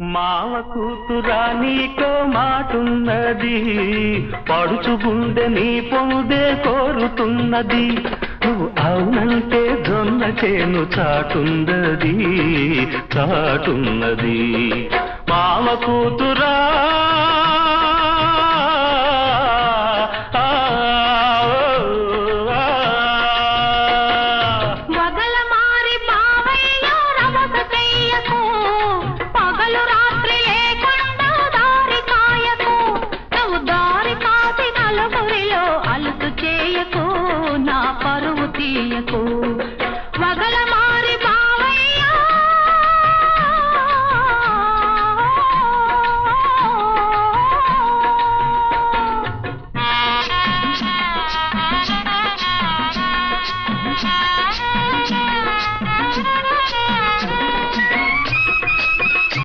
మావ కూతురా నీకో మాటున్నది, పడుచు గుండె నీ పొందే కోరుతున్నది. నువ్వు అవునంటే జొన్న చేను చాటున్నది. మావ కూతురా